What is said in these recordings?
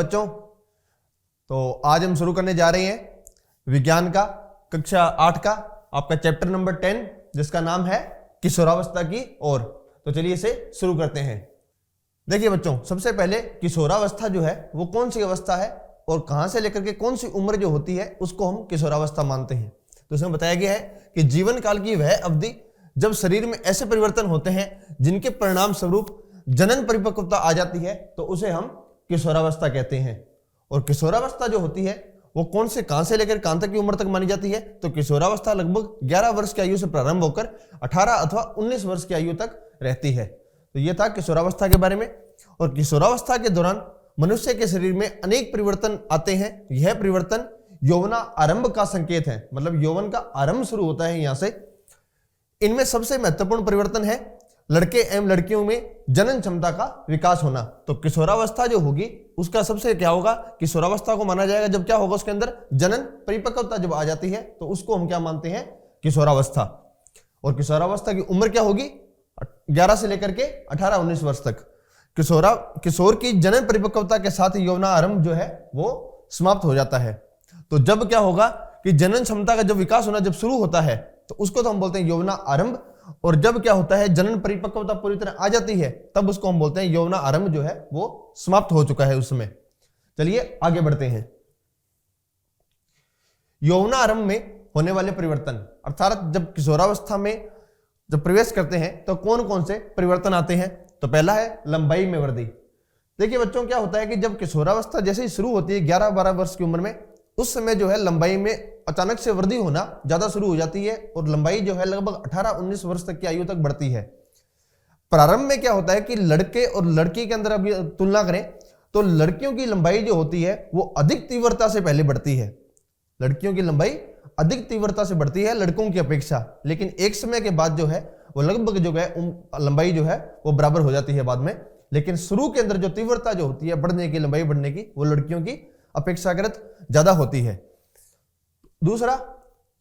बच्चों, तो आज हम शुरू करने जा रहे हैं विज्ञान का कक्षा 8 का आपका चैप्टर नंबर 10 जिसका नाम है किशोरावस्था की ओर। तो चलिए इसे शुरू करते हैं। देखिए बच्चों, सबसे पहले किशोरावस्था जो है वो कौन सी अवस्था है और कहां से लेकर के कौन सी उम्र जो होती है उसको हम किशोरावस्था मानते हैं। तो इसमें बताया गया है कि जीवन काल की वह अवधि जब शरीर में ऐसे परिवर्तन होते हैं जिनके परिणाम स्वरूप जनन परिपक्वता आ जाती है, तो उसे हम किशोरावस्था कहते हैं। और किशोरावस्था जो होती है वो कहां से लेकर कहां तक की उम्र तक मानी जाती है, तो किशोरावस्था लगभग 11 वर्ष की आयु से प्रारंभ होकर 18 अथवा 19 वर्ष की आयु तक रहती है। तो यह था किशोरावस्था के बारे में। और किशोरावस्था के दौरान मनुष्य के शरीर में अनेक परिवर्तन आते हैं। यह परिवर्तन यौवना आरंभ का संकेत है, मतलब यौवन का आरंभ शुरू होता है यहां से। इनमें सबसे महत्वपूर्ण परिवर्तन है लड़के एवं लड़कियों में जनन क्षमता का विकास होना। तो किशोरावस्था जो होगी उसका सबसे क्या होगा, किशोरावस्था को माना जाएगा जब क्या होगा उसके अंदर जनन परिपक्वता जब आ जाती है, तो उसको हम क्या मानते हैं, किशोरावस्था। और किशोरावस्था की उम्र क्या होगी, 11 से लेकर के 18-19 वर्ष तक। किशोर की जनन परिपक्वता के साथ यौवना आरंभ जो है वो समाप्त हो जाता है। तो जब क्या होगा कि जनन क्षमता का जब विकास होना जब शुरू होता है तो उसको तो हम बोलते हैं यौवना आरंभ। और जब क्या होता है जनन परिपक्वता पूरी तरह आ जाती है तब उसको हम बोलते हैं यौवना आरंभ जो है वो समाप्त हो चुका है उस समय। चलिए आगे बढ़ते हैं। यौवना आरंभ में होने वाले परिवर्तन, अर्थात जब किशोरावस्था में जब प्रवेश करते हैं तो कौन कौन से परिवर्तन आते हैं। तो पहला है लंबाई में वृद्धि। देखिए बच्चों, क्या होता है कि जब किशोरावस्था जैसे ही शुरू होती है 11-12 वर्ष की उम्र में, उस समय जो है लंबाई में अचानक से वृद्धि होना ज्यादा शुरू हो जाती है और लंबाई जो है लगभग 18-19 वर्ष तक की आयु तक बढ़ती है। प्रारंभ में क्या होता है कि लड़के और लड़की के अंदर अभी तुलना करें तो लड़कियों की लंबाई जो होती है वो अधिक तीव्रता से पहले बढ़ती है। लड़कियों की लंबाई अधिक तीव्रता से बढ़ती है लड़कों की अपेक्षा, लेकिन एक समय के बाद जो है वो लगभग जो है लंबाई जो है वो बराबर हो जाती है बाद में। लेकिन शुरू के अंदर जो तीव्रता जो होती है बढ़ने की, लंबाई बढ़ने की, वो लड़कियों की अपेक्षाकृत ज्यादा होती है। दूसरा,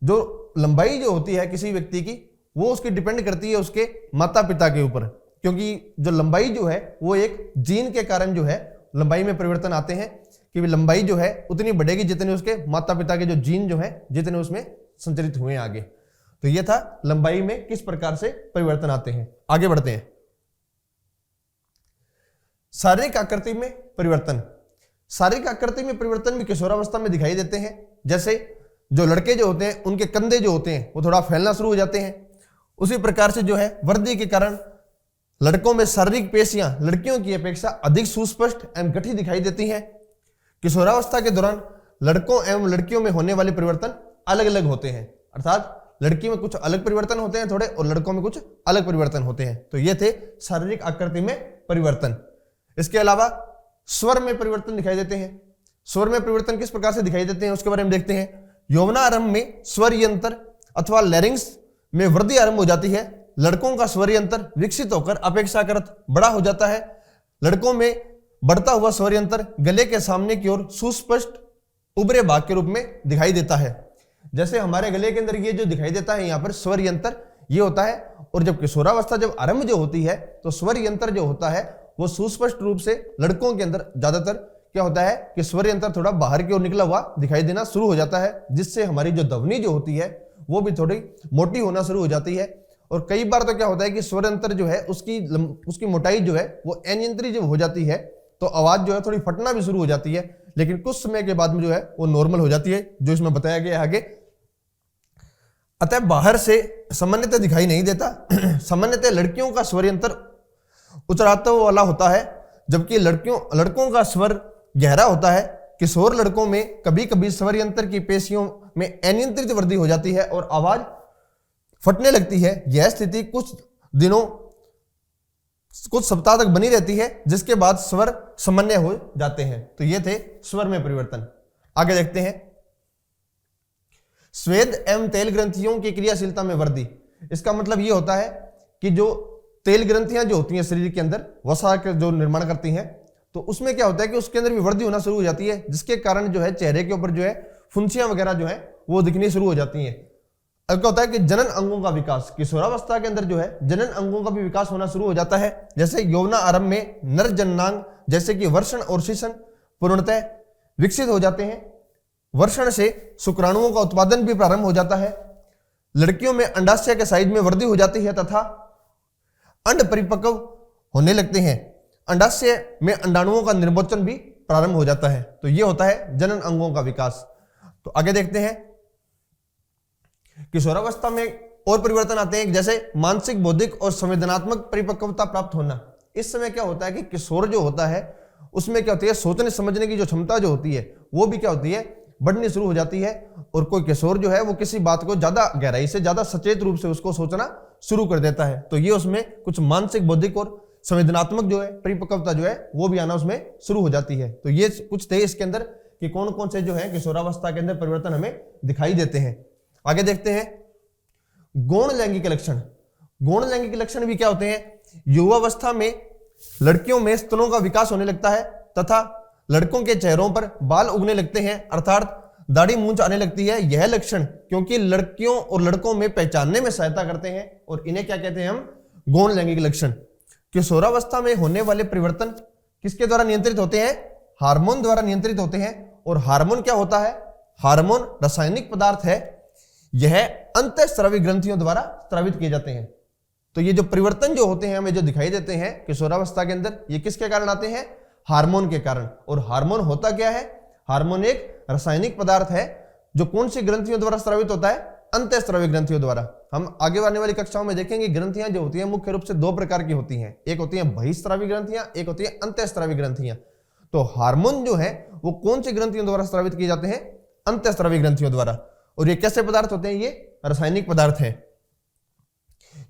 जो लंबाई जो होती है किसी व्यक्ति की वो उसकी डिपेंड करती है उसके माता पिता के ऊपर, क्योंकि जो लंबाई जो है वो एक जीन के कारण जो है लंबाई में परिवर्तन आते हैं कि लंबाई जो है उतनी बढ़ेगी जितने उसके माता पिता के जो जीन जो है जितने उसमें संचरित हुए आगे। तो ये था लंबाई में किस प्रकार से परिवर्तन आते हैं। आगे बढ़ते हैं। शारीरिक आकृति में परिवर्तन। शारीरिक आकृति में परिवर्तन भी किशोरावस्था में दिखाई देते हैं। जैसे जो लड़के जो होते हैं उनके कंधे जो होते हैं वो थोड़ा फैलना शुरू हो जाते हैं। उसी प्रकार से जो है वृद्धि के कारण लड़कों में शारीरिक पेशियां लड़कियों की अपेक्षा अधिक सुस्पष्ट एवं गठी दिखाई देती हैं। किशोरावस्था के दौरान लड़कों एवं लड़कियों में होने वाले परिवर्तन अलग अलग होते हैं, अर्थात लड़की में कुछ अलग परिवर्तन होते हैं थोड़े और लड़कों में कुछ अलग परिवर्तन होते हैं। तो ये थे शारीरिक आकृति में परिवर्तन। इसके अलावा स्वर में परिवर्तन दिखाई देते हैं। स्वर में परिवर्तन किस प्रकार से दिखाई देते हैं उसके बारे में देखते हैं। यौवना आरंभ में स्वर यंत्र अथवा लैरिंग्स में वृद्धि आरंभ हो जाती है। लड़कों का स्वर यंत्र विकसित होकर अपेक्षाकृत बड़ा हो जाता है। लड़कों में बढ़ता हुआ स्वर यंत्र गले के सामने की ओर सुस्पष्ट उभरे भाग के रूप में दिखाई देता है। जैसे हमारे गले के अंदर ये जो दिखाई देता है यहाँ पर स्वर यंत्र ये होता है। और जब किशोरावस्था जब आरंभ जो होती है तो स्वर यंत्र जो होता है वो सुस्पष्ट रूप से लड़कों के अंदर ज्यादातर क्या होता है कि स्वर यंत्र थोड़ा बाहर की ओर निकला हुआ दिखाई देना शुरू हो जाता है, जिससे हमारी जो ध्वनि जो होती है वो भी थोड़ी मोटी होना शुरू हो जाती है। और कई बार तो क्या होता है कि स्वर यंत्र जो है उसकी मोटाई जो है वो अनियंत्रित जब हो जाती है तो आवाज जो है थोड़ी फटना भी शुरू हो जाती है, लेकिन कुछ समय के बाद में जो है वो नॉर्मल हो जाती है, जो इसमें बताया गया है आगे। अतः बाहर से सामान्यतः दिखाई नहीं देता। सामान्यतः लड़कियों का स्वर यंत्र उच्चारण वाला होता है, जबकि लड़कों का स्वर गहरा होता है। किशोर लड़कों में कभी कभी स्वर यंत्र की पेशियों में अनियंत्रित वृद्धि हो जाती है और आवाज फटने लगती है। यह स्थिति कुछ सप्ताह तक बनी रहती है, जिसके बाद स्वर सामान्य हो जाते हैं। तो ये थे स्वर में परिवर्तन। आगे देखते हैं। स्वेद एवं तेल ग्रंथियों की क्रियाशीलता में वृद्धि। इसका मतलब ये होता है कि जो तेल ग्रंथियां जो होती हैं शरीर के अंदर वसा के जो निर्माण करती हैं, तो उसमें क्या होता है कि उसके अंदर भी वृद्धि होना शुरू हो जाती है, जिसके कारण जो है चेहरे के ऊपर जो है फुंसियां वगैरह जो है वो दिखनी शुरू हो जाती हैं। अब क्या होता है कि जनन अंगों का विकास, किशोरावस्था के अंदर जो है जनन अंगों का भी विकास होना शुरू हो जाता है। जैसे यौवना आरंभ में नर जननांग जैसे कि वर्षण और शिशन पूर्णतः विकसित हो जाते हैं। वर्षण से शुक्राणुओं का उत्पादन भी प्रारंभ हो जाता है। लड़कियों में अंडाशय के साइज में वृद्धि हो जाती है तथा अंड परिपक्व होने लगते हैं। अंडाशय में अंडाणुओं का निर्मोचन भी प्रारंभ हो जाता है। तो यह होता है जनन अंगों का विकास। तो आगे देखते हैं, किशोरावस्था में और परिवर्तन आते हैं, जैसे मानसिक, बौद्धिक और संवेदनात्मक परिपक्वता प्राप्त होना। इस समय क्या होता है कि किशोर जो होता है उसमें क्या होती है, सोचने समझने की जो क्षमता जो होती है वो भी क्या होती है, बढ़नी शुरू हो जाती है। और कोई किशोर जो है वो किसी बात को ज्यादा गहराई से, ज्यादा सचेत रूप से उसको सोचना शुरू कर देता है। तो ये उसमें कुछ मानसिक, बौद्धिक और संवेदनात्मक जो है परिपक्वता जो है वो भी आना उसमें शुरू हो जाती है। तो ये कुछ थे इसके अंदर कि कौन कौन से जो है किशोरावस्था के अंदर परिवर्तन हमें दिखाई देते हैं। आगे देखते हैं गौण लैंगिक लक्षण। गौण लैंगिक लक्षण भी क्या होते हैं, युवावस्था में लड़कियों में स्तनों का विकास होने लगता है तथा लड़कों के चेहरों पर बाल उगने लगते हैं, अर्थात दाढ़ी मूंछ आने लगती है। यह लक्षण क्योंकि लड़कियों और लड़कों में पहचानने में सहायता करते हैं और इन्हें क्या कहते हैं हम, गौण लैंगिक लक्षण। किशोरावस्था में होने वाले परिवर्तन किसके द्वारा नियंत्रित होते हैं, हार्मोन द्वारा नियंत्रित होते हैं। और हार्मोन क्या होता है, हार्मोन रासायनिक पदार्थ है, यह अंतःस्रावी ग्रंथियों द्वारा स्रावित किए जाते हैं। तो ये जो परिवर्तन जो होते हैं हमें जो दिखाई देते हैं किशोरावस्था के अंदर, ये किसके कारण आते हैं, हार्मोन के कारण। और हार्मोन होता क्या है, हार्मोन एक रासायनिक पदार्थ है जो कौन सी ग्रंथियों द्वारा स्रावित होता है, अंतःस्रावी ग्रंथियों द्वारा। हम आगे आने वाली कक्षाओं में देखेंगे ग्रंथियां जो होती हैं मुख्य रूप से दो प्रकार की होती हैं, एक होती है बहिस्रावी ग्रंथियां, एक होती है अंतःस्रावी ग्रंथियां। तो हार्मोन जो है वो कौन सी ग्रंथियों द्वारा स्रावित किए जाते हैं, अंतःस्रावी ग्रंथियों द्वारा। और ये कैसे पदार्थ होते हैं, ये रासायनिक पदार्थ हैं।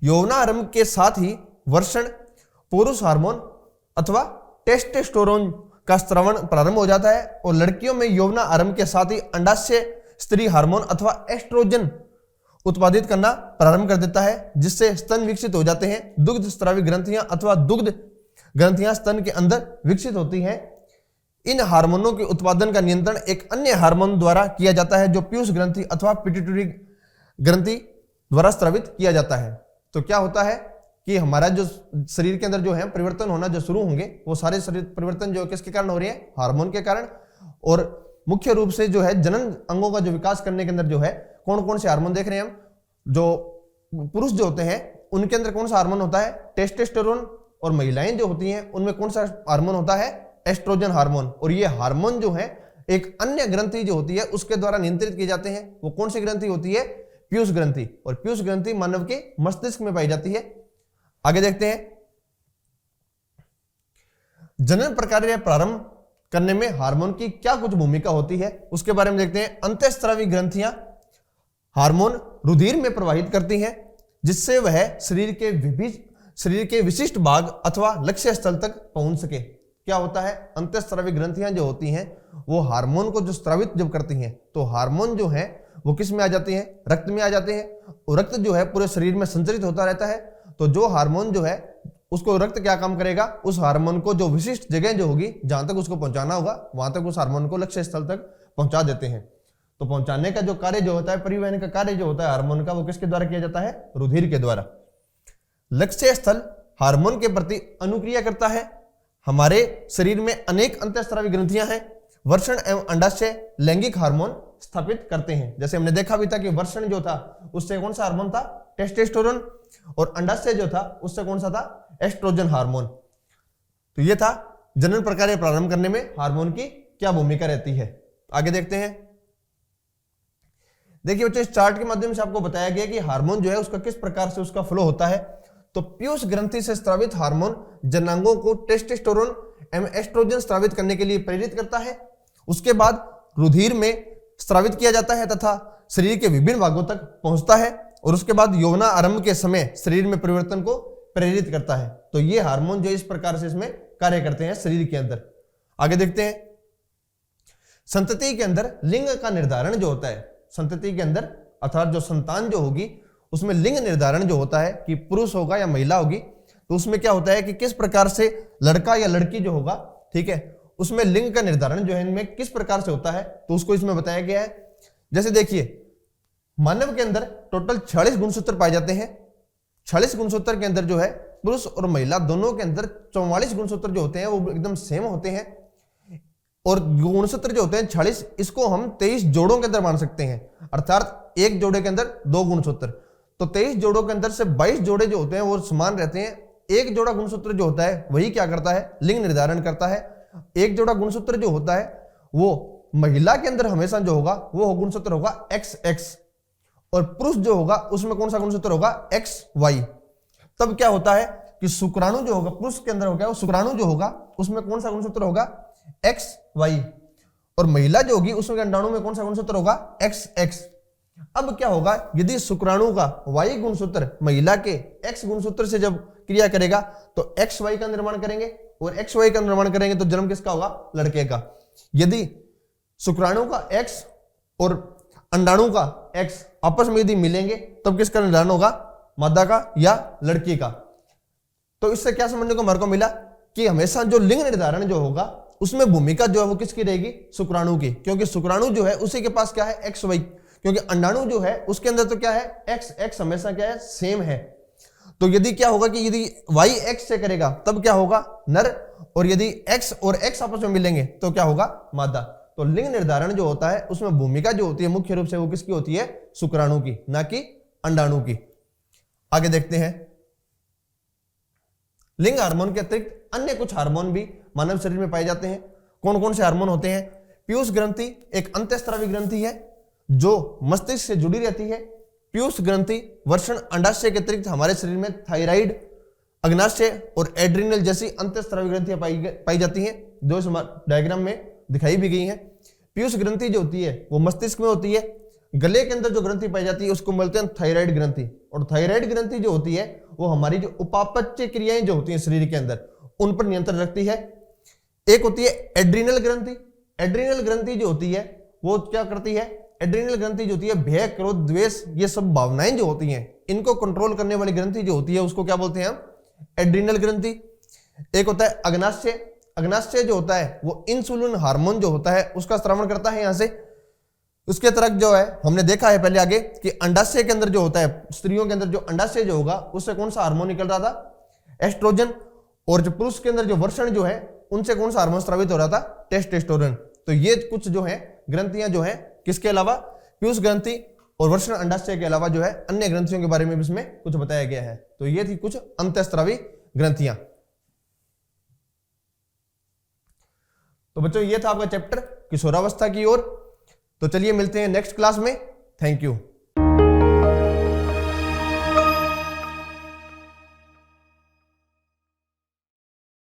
यौवनारंभ के साथ ही वर्षण, पुरुष हार्मोन अथवा टेस्टोस्टेरोन का स्रावण प्रारंभ हो जाता है। और लड़कियों में यौवना आरंभ के साथ ही अंडाशय स्त्री हार्मोन अथवा एस्ट्रोजन उत्पादित करना प्रारंभ कर देता है, जिससे स्तन विकसित हो जाते हैं। दुग्ध स्रावी ग्रंथियां अथवा दुग्ध ग्रंथियां स्तन के अंदर विकसित होती हैं। इन हार्मोनों के उत्पादन का नियंत्रण एक अन्य हार्मोन द्वारा किया जाता है जो पीयूष ग्रंथि अथवा पिट्यूटरी ग्रंथि द्वारा स्रावित किया जाता है। तो क्या होता है कि हमारा जो शरीर के अंदर जो है परिवर्तन होना जो शुरू होंगे वो सारे शरीर परिवर्तन जो किसके कारण हो रहे हैं, हार्मोन के कारण। और मुख्य रूप से जो है जनन अंगों का जो विकास करने के अंदर जो है कौन कौन से हार्मोन देख रहे हैं हम, जो पुरुष जो होते हैं उनके अंदर कौन सा हार्मोन होता है, टेस्टोस्टेरोन। और महिलाएं जो होती हैं उनमें कौन सा हार्मोन होता है, एस्ट्रोजन हार्मोन। और ये हार्मोन जो है एक अन्य ग्रंथि जो होती है उसके द्वारा नियंत्रित किए जाते हैं। वो कौन सी ग्रंथि होती है, पीयूष ग्रंथि। और पीयूष ग्रंथि मानव के मस्तिष्क में पाई जाती है। आगे देखते हैं जनन प्रक्रिया प्रारंभ करने में हार्मोन की क्या कुछ भूमिका होती है उसके बारे में देखते हैं। अंतःस्रावी ग्रंथियां हार्मोन रुधिर में प्रवाहित करती हैं, जिससे वह शरीर के विशिष्ट भाग अथवा लक्ष्य स्थल तक पहुंच सके। क्या होता है, अंतःस्रावी ग्रंथियां जो होती हैं वो हार्मोन को जो स्रावित जब करती हैं तो हार्मोन जो है वो किस में आ जाते हैं, रक्त में आ जाते हैं। और रक्त जो है पूरे शरीर में संचरित होता रहता है। तो जो हार्मोन जो है उसको रक्त क्या काम करेगा, उस हार्मोन को जो विशिष्ट जगह जो होगी जहां तक उसको पहुंचाना होगा वहां तक उस हार्मोन को लक्ष्य स्थल तक पहुंचा देते हैं। तो पहुंचाने का जो कार्य जो होता है, परिवहन का कार्य जो होता है हार्मोन का, वो किसके द्वारा किया जाता है, रुधिर के द्वारा। लक्ष्य स्थल हार्मोन के प्रति अनुक्रिया करता है। हमारे शरीर में अनेक अंतःस्रावी ग्रंथियां हैं। वर्षण एवं अंडाशय लैंगिक हार्मोन स्थापित करते हैं। जैसे हमने देखा भी था कि वर्षण जो था उससे कौन सा हार्मोन था, टेस्टोस्टेरोन। और अंडाशय जो था उससे कौन सा था, एस्ट्रोजन हार्मोन। तो ये था जनन प्रक्रिया प्रारंभ करने में हार्मोन की क्या भूमिका रहती है। आगे देखते हैं। देखिए बच्चों, इस चार्ट के माध्यम से आपको बताया गया कि हार्मोन जो है उसका किस प्रकार से उसका फ्लो होता है। तो पीयूष ग्रंथि से स्रावित हार्मोन जनांगों को टेस्टोस्टेरोन एवं एस्ट्रोजन स्रावित करने के लिए प्रेरित करता है। उसके बाद रुधिर में स्रावित किया जाता है तथा शरीर के विभिन्न भागों तक पहुंचता है। और उसके बाद यौवना आरंभ के समय शरीर में परिवर्तन को प्रेरित करता है। तो ये हार्मोन जो इस प्रकार से इसमें कार्य करते हैं शरीर के अंदर। आगे देखते हैं। संतति के अंदर लिंग का निर्धारण जो होता है, संतति के अंदर अर्थात जो संतान जो होगी उसमें लिंग निर्धारण जो होता है कि पुरुष होगा या महिला होगी, तो उसमें क्या होता है कि किस प्रकार से लड़का या लड़की जो होगा, ठीक है, उसमें लिंग का निर्धारण जो है इनमें किस प्रकार से होता है, तो उसको इसमें बताया गया है। जैसे देखिए, मानव के अंदर टोटल 46 गुणसूत्र पाए जाते हैं। 46 गुणसूत्र के अंदर जो है पुरुष और महिला दोनों के अंदर 44 गुणसूत्र जो होते हैं वो एकदम सेम होते हैं। और गुणसूत्र जो होते हैं 46, इसको हम 23 जोड़ों के अंदर मान सकते हैं, अर्थात एक जोड़े के अंदर 2 गुणसूत्र। तो 23 जोड़ों के अंदर से 22 जोड़े जो होते हैं वो समान रहते हैं। एक जोड़ा गुणसूत्र जो होता है वही क्या करता है, लिंग निर्धारण करता है। एक जोड़ा गुणसूत्र जो होता है वो महिला के अंदर हमेशा जो होगा वो गुणसूत्र होगा XX, और पुरुष जो होगा उसमें कौन सा गुणसूत्र होगा, XY। तब क्या होता है कि शुक्राणु जो होगा पुरुष के अंदर होगा, शुक्राणु जो होगा उसमें कौन सा गुणसूत्र होगा, XY, और महिला जो होगी उसमें अंडाणु में कौन सा गुणसूत्र होगा, XX। अब क्या होगा, यदि शुक्राणु का Y गुणसूत्र महिला के X गुणसूत्र से जब क्रिया करेगा तो XY का निर्माण करेंगे, और XY का निर्माण करेंगे तो जन्म किसका होगा, लड़के का। यदि शुक्राणु का X और अंडाणु का X आपस में यदि मिलेंगे तब किसका निर्धारण होगा, मादा का या लड़की का। तो इससे क्या समझने को हमारे को मिला कि हमेशा जो लिंग निर्धारण जो होगा उसमें भूमिका जो है वो किसकी रहेगी, शुक्राणु की, क्योंकि शुक्राणु जो है उसी के पास क्या है, XY, क्योंकि अंडाणु जो है उसके अंदर तो क्या है, XX हमेशा क्या है, सेम है। तो यदि क्या होगा कि यदि Y X से करेगा तब क्या होगा, नर, और यदि X और X आपस में मिलेंगे तो क्या होगा, मादा। तो लिंग निर्धारण जो होता है उसमें भूमिका जो होती है मुख्य रूप से वो किसकी होती है, शुक्राणु की, ना कि अंडाणु की। आगे देखते हैं, लिंग हार्मोन के अतिरिक्त अन्य कुछ हार्मोन भी मानव शरीर में पाए जाते हैं। कौन कौन से हार्मोन होते हैं, पीयूष ग्रंथि एक अंतःस्रावी ग्रंथि है जो मस्तिष्क से जुड़ी रहती है। पीयूष ग्रंथि वर्षण अंडाशय के अतिरिक्त हमारे शरीर में थायराइड, अग्नाशय और एड्रिनल जैसी अंतःस्रावी ग्रंथियां पाई जाती हैं, जो इस डायग्राम में दिखाई भी गई हैं। पीयूष ग्रंथि जो होती है वो मस्तिष्क में होती है। गले के अंदर जो ग्रंथि पाई जाती है उसको बोलते हैं थायराइड ग्रंथि, और थायराइड ग्रंथि जो होती है वो हमारी जो उपापचय क्रियाएं जो होती हैं शरीर के अंदर उन पर नियंत्रण रखती है। एक होती है एड्रिनल ग्रंथि। एड्रिनल ग्रंथि जो होती है वो क्या करती है, एड्रिनल ग्रंथि जो होती है भय, क्रोध, द्वेष, ये सब भावनाएं जो होती हैं इनको कंट्रोल करने वाली ग्रंथि जो होती है उसको क्या बोलते हैं हम, एड्रिनल ग्रंथि। एक होता है अग्नाशय। अग्नाशय जो होता है वो इंसुलिन हार्मोन जो होता है उसका स्रावण करता है यहां से। उसके तरफ जो है हमने देखा है पहले आगे कि अंडाशय के अंदर जो होता है, स्त्रियों के अंदर जो अंडाशय जो होगा उससे कौन सा हार्मोन निकल रहा था, एस्ट्रोजन, और जो पुरुष के अंदर जो वर्षण जो है उनसे कौन सा हार्मोन स्रावित हो रहा था, टेस्टोस्टेरोन। तो ये कुछ जो है ग्रंथियां जो है किसके अलावा, पीयूष ग्रंथि और वर्षण अंडाशय के अलावा जो है अन्य ग्रंथियों के बारे में भी इसमें कुछ बताया गया है। तो ये थी कुछ अंतःस्रावी ग्रंथियां। तो बच्चों ये था आपका चैप्टर किशोरावस्था की ओर। तो चलिए मिलते हैं नेक्स्ट क्लास में। Thank you.